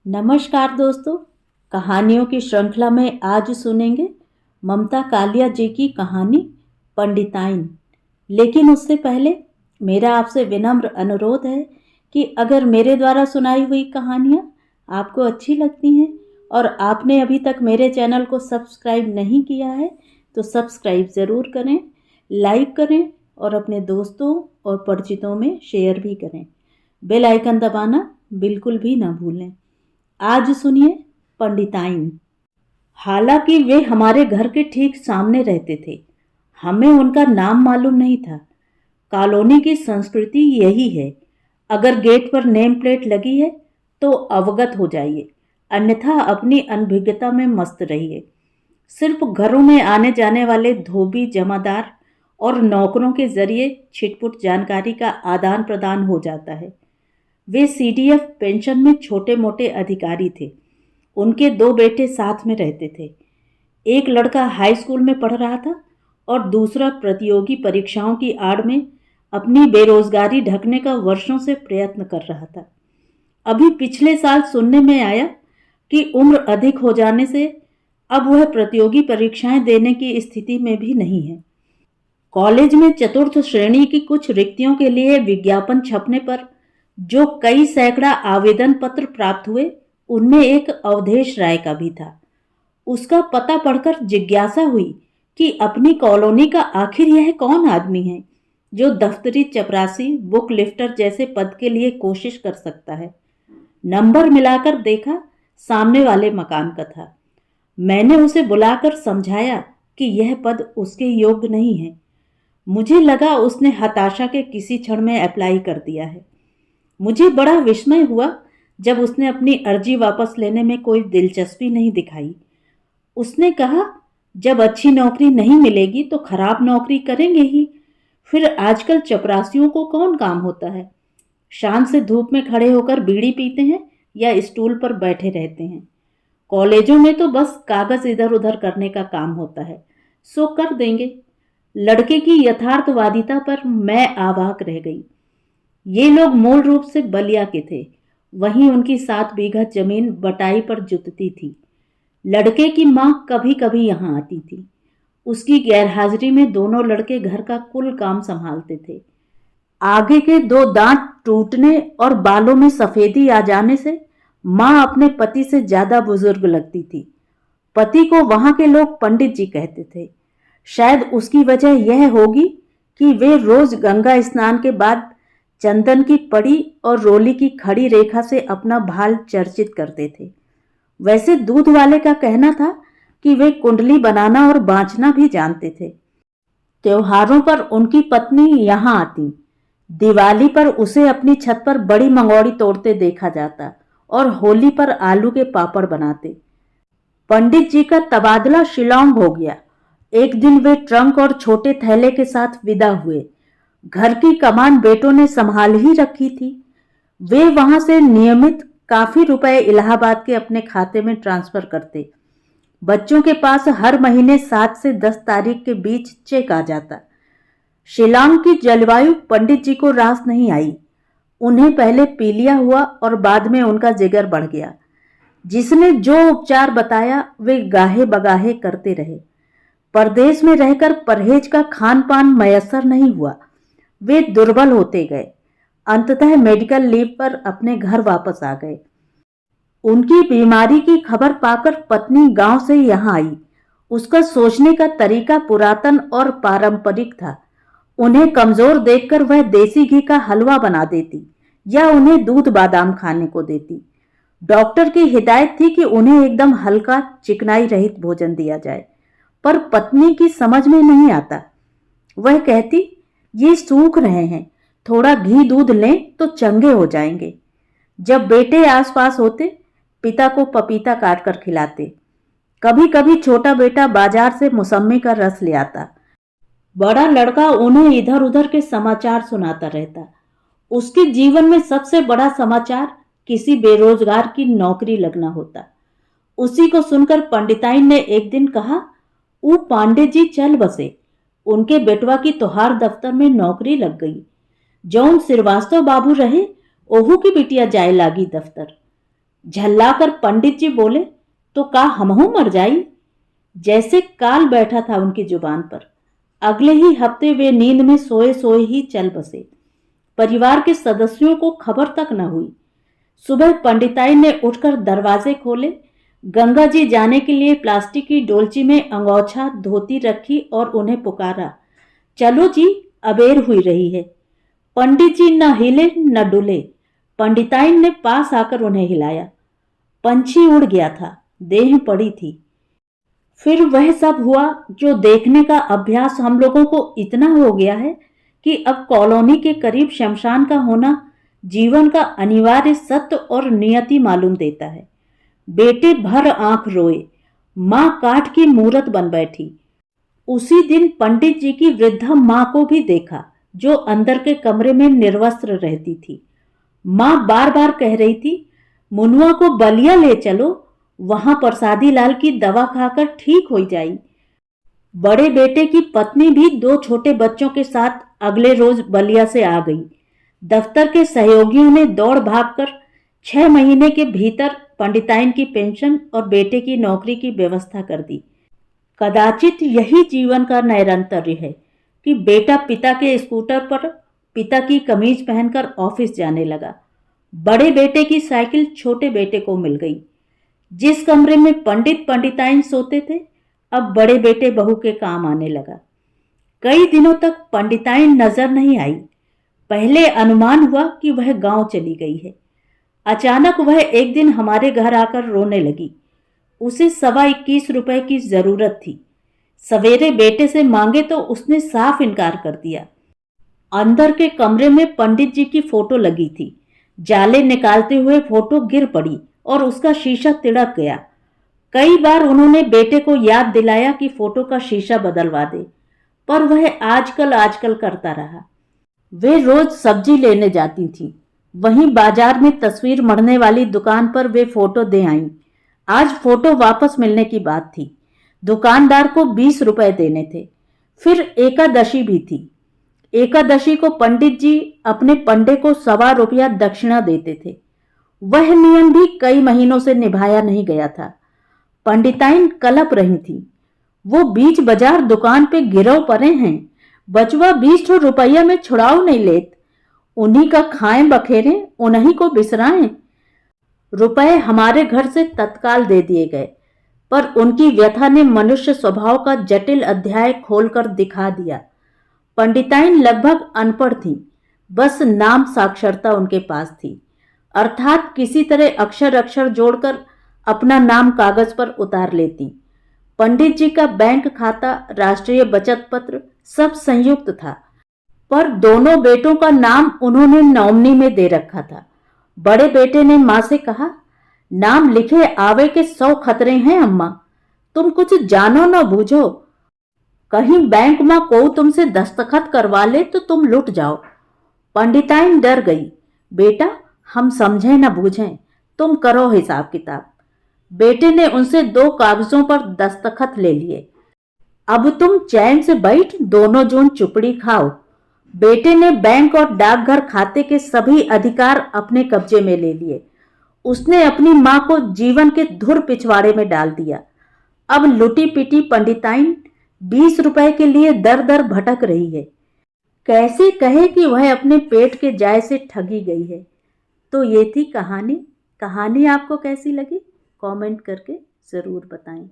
नमस्कार दोस्तों। कहानियों की श्रृंखला में आज सुनेंगे ममता कालिया जी की कहानी पंडिताइन। लेकिन उससे पहले मेरा आपसे विनम्र अनुरोध है कि अगर मेरे द्वारा सुनाई हुई कहानियाँ आपको अच्छी लगती हैं और आपने अभी तक मेरे चैनल को सब्सक्राइब नहीं किया है तो सब्सक्राइब ज़रूर करें, लाइक करें और अपने दोस्तों और परिचितों में शेयर भी करें। बेल आइकन दबाना बिल्कुल भी ना भूलें। आज सुनिए पंडिताइन। हालांकि वे हमारे घर के ठीक सामने रहते थे, हमें उनका नाम मालूम नहीं था। कॉलोनी की संस्कृति यही है, अगर गेट पर नेम प्लेट लगी है तो अवगत हो जाइए, अन्यथा अपनी अनभिज्ञता में मस्त रहिए। सिर्फ घरों में आने जाने वाले धोबी, जमादार और नौकरों के जरिए छिटपुट जानकारी का आदान प्रदान हो जाता है। वे सीडीएफ पेंशन में छोटे मोटे अधिकारी थे। उनके दो बेटे साथ में रहते थे। एक लड़का हाई स्कूल में पढ़ रहा था और दूसरा प्रतियोगी परीक्षाओं की आड़ में अपनी बेरोजगारी ढकने का वर्षों से प्रयत्न कर रहा था। अभी पिछले साल सुनने में आया कि उम्र अधिक हो जाने से अब वह प्रतियोगी परीक्षाएं देने की स्थिति में भी नहीं है। कॉलेज में चतुर्थ श्रेणी की कुछ रिक्तियों के लिए विज्ञापन छपने पर जो कई सैकड़ा आवेदन पत्र प्राप्त हुए, उनमें एक अवधेश राय का भी था। उसका पता पढ़कर जिज्ञासा हुई कि अपनी कॉलोनी का आखिर यह कौन आदमी है जो दफ्तरी चपरासी, बुक लिफ्टर जैसे पद के लिए कोशिश कर सकता है। नंबर मिलाकर देखा, सामने वाले मकान का था। मैंने उसे बुलाकर समझाया कि यह पद उसके योग्य नहीं है। मुझे लगा उसने हताशा के किसी क्षण में अप्लाई कर दिया है। मुझे बड़ा विस्मय हुआ जब उसने अपनी अर्जी वापस लेने में कोई दिलचस्पी नहीं दिखाई। उसने कहा, जब अच्छी नौकरी नहीं मिलेगी तो खराब नौकरी करेंगे ही। फिर आजकल चपरासियों को कौन काम होता है? शाम से धूप में खड़े होकर बीड़ी पीते हैं या स्टूल पर बैठे रहते हैं। कॉलेजों में तो बस कागज इधर उधर करने का काम होता है, सो कर देंगे। लड़के की यथार्थवादिता पर मैं अवाक रह गई। ये लोग मूल रूप से बलिया के थे, वहीं उनकी 7 बीघा जमीन बटाई पर जुतती थी। लड़के की माँ कभी कभी यहाँ आती थी। उसकी गैरहाजिरी में दोनों लड़के घर का कुल काम संभालते थे। आगे के 2 दांत टूटने और बालों में सफेदी आ जाने से माँ अपने पति से ज्यादा बुजुर्ग लगती थी। पति को वहां के लोग पंडित जी कहते थे। शायद उसकी वजह यह होगी कि वे रोज गंगा स्नान के बाद चंदन की पड़ी और रोली की खड़ी रेखा से अपना भाल चर्चित करते थे। वैसे दूध वाले का कहना था कि वे कुंडली बनाना और बांचना भी जानते थे। त्योहारों पर उनकी पत्नी यहाँ आती। दिवाली पर उसे अपनी छत पर बड़ी मंगोड़ी तोड़ते देखा जाता और होली पर आलू के पापड़ बनाते। पंडित जी का तबादला शिलांग हो गया। एक दिन वे ट्रंक और छोटे थैले के साथ विदा हुए। घर की कमान बेटों ने संभाल ही रखी थी। वे वहां से नियमित काफी रुपए इलाहाबाद के अपने खाते में ट्रांसफर करते। बच्चों के पास हर महीने 7 से 10 तारीख के बीच चेक आ जाता। शिलांग की जलवायु पंडित जी को रास नहीं आई। उन्हें पहले पीलिया हुआ और बाद में उनका जिगर बढ़ गया। जिसने जो उपचार बताया वे गाहे बगाहे करते रहे। परदेश में रहकर परहेज का खान पान मयसर नहीं हुआ। वे दुर्बल होते गए। अंततः मेडिकल लीव पर अपने घर वापस आ गए। उनकी बीमारी की खबर पाकर पत्नी गांव से यहाँ आई। उसका सोचने का तरीका पुरातन और पारंपरिक था। उन्हें कमजोर देखकर वह देसी घी का हलवा बना देती या उन्हें दूध बादाम खाने को देती। डॉक्टर की हिदायत थी कि उन्हें एकदम हल्का, चिकनाई रहित भोजन दिया जाए, पर पत्नी की समझ में नहीं आता। वह कहती, ये सूख रहे हैं, थोड़ा घी दूध लें तो चंगे हो जाएंगे। जब बेटे आसपास होते, पिता को पपीता काट कर खिलाते। कभी कभी छोटा बेटा बाजार से मौसम्मी का रस ले आता। बड़ा लड़का उन्हें इधर उधर के समाचार सुनाता रहता। उसके जीवन में सबसे बड़ा समाचार किसी बेरोजगार की नौकरी लगना होता। उसी को सुनकर पंडिताइन ने एक दिन कहा, ऊ पांडे जी चल बसे। उनके बेटवा की तोहार दफ्तर में नौकरी लग गई। जौन श्रीवास्तव बाबू रहे, ओहू की बिटिया जाए लागी दफ्तर। झल्लाकर पंडित जी बोले, तो का हमहू मर जाई। जैसे काल बैठा था उनकी जुबान पर। अगले ही हफ्ते वे नींद में सोए सोए ही चल बसे। परिवार के सदस्यों को खबर तक न हुई। सुबह पंडिताई ने उठकर दरवाजे खोले, गंगा जी जाने के लिए प्लास्टिक की डोलची में अंगोछा धोती रखी और उन्हें पुकारा, चलो जी, अबेर हुई रही है। पंडित जी न हिले न डुले। पंडिताइन ने पास आकर उन्हें हिलाया। पंछी उड़ गया था, देह पड़ी थी। फिर वह सब हुआ जो देखने का अभ्यास हम लोगों को इतना हो गया है कि अब कॉलोनी के करीब शमशान का होना जीवन का अनिवार्य सत्य और नियति मालूम देता है। बेटे भर आंख रोए। मां काठ की मूरत बन बैठी। उसी दिन पंडित जी की वृद्धा मां को भी देखा, जो अंदर के कमरे में निर्वस्त्र रहती थी। मां बार बार कह रही थी, मुनुआ को बलिया ले चलो, वहां प्रसादी लाल की दवा खाकर ठीक हो जाई। बड़े बेटे की पत्नी भी 2 छोटे बच्चों के साथ अगले रोज बलिया से आ गई। दफ्तर के सहयोगियों ने दौड़ भागकर 6 महीने के भीतर पंडिताइन की पेंशन और बेटे की नौकरी की व्यवस्था कर दी। कदाचित यही जीवन का नैरंतर्य है कि बेटा पिता के स्कूटर पर पिता की कमीज पहनकर ऑफिस जाने लगा। बड़े बेटे की साइकिल छोटे बेटे को मिल गई। जिस कमरे में पंडित पंडिताइन सोते थे, अब बड़े बेटे बहू के काम आने लगा। कई दिनों तक पंडिताइन नजर नहीं आई। पहले अनुमान हुआ कि वह गांव चली गई है। अचानक वह एक दिन हमारे घर आकर रोने लगी। उसे 21.25 रुपए की जरूरत थी। सवेरे बेटे से मांगे तो उसने साफ इनकार कर दिया। अंदर के कमरे में पंडित जी की फोटो लगी थी। जाले निकालते हुए फोटो गिर पड़ी और उसका शीशा तिड़क गया। कई बार उन्होंने बेटे को याद दिलाया कि फोटो का शीशा बदलवा दे, पर वह आजकल करता रहा। वे रोज सब्जी लेने जाती थीं। वहीं बाजार में तस्वीर मढ़ने वाली दुकान पर वे फोटो दे आईं। आज फोटो वापस मिलने की बात थी। दुकानदार को 20 रुपए देने थे। फिर एकादशी भी थी। एकादशी को पंडित जी अपने पंडे को 1.25 रुपया दक्षिणा देते थे। वह नियम भी कई महीनों से निभाया नहीं गया था। पंडिताइन कलप रही थी। वो बीच बाजार दुकान पे गिरव पड़े हैं। बचवा 20 रुपया में छुड़ाऊ नहीं लेत। उन्हीं का खाएं बखेरे, उन्हीं को बिसराएं। रुपए हमारे घर से तत्काल दे दिए गए, पर उनकी व्यथा ने मनुष्य स्वभाव का जटिल अध्याय खोलकर दिखा दिया। पंडिताइन लगभग अनपढ़ थी। बस नाम साक्षरता उनके पास थी, अर्थात किसी तरह अक्षर अक्षर जोड़कर अपना नाम कागज पर उतार लेती। पंडित जी का बैंक खाता, राष्ट्रीय बचत पत्र सब संयुक्त था, पर दोनों बेटों का नाम उन्होंने नॉमिनी में दे रखा था। बड़े बेटे ने मां से कहा, नाम लिखे आवे के 100 खतरे हैं अम्मा, तुम कुछ जानो न बूझो। कहीं बैंक में को तुमसे दस्तखत करवा ले तो तुम लुट जाओ। पंडिताइन डर गई। बेटा, हम समझें न बूझें, तुम करो हिसाब किताब। बेटे ने उनसे 2 कागजों पर दस्तखत ले लिए। अब तुम चैन से बैठ, दोनों जून चुपड़ी खाओ। बेटे ने बैंक और डाकघर खाते के सभी अधिकार अपने कब्जे में ले लिए। उसने अपनी मां को जीवन के धुर पिछवाड़े में डाल दिया। अब लुटी पिटी पंडिताइन 20 रुपए के लिए दर दर भटक रही है। कैसे कहे कि वह अपने पेट के जाय से ठगी गई है। तो ये थी कहानी। कहानी आपको कैसी लगी कमेंट करके ज़रूर बताएं।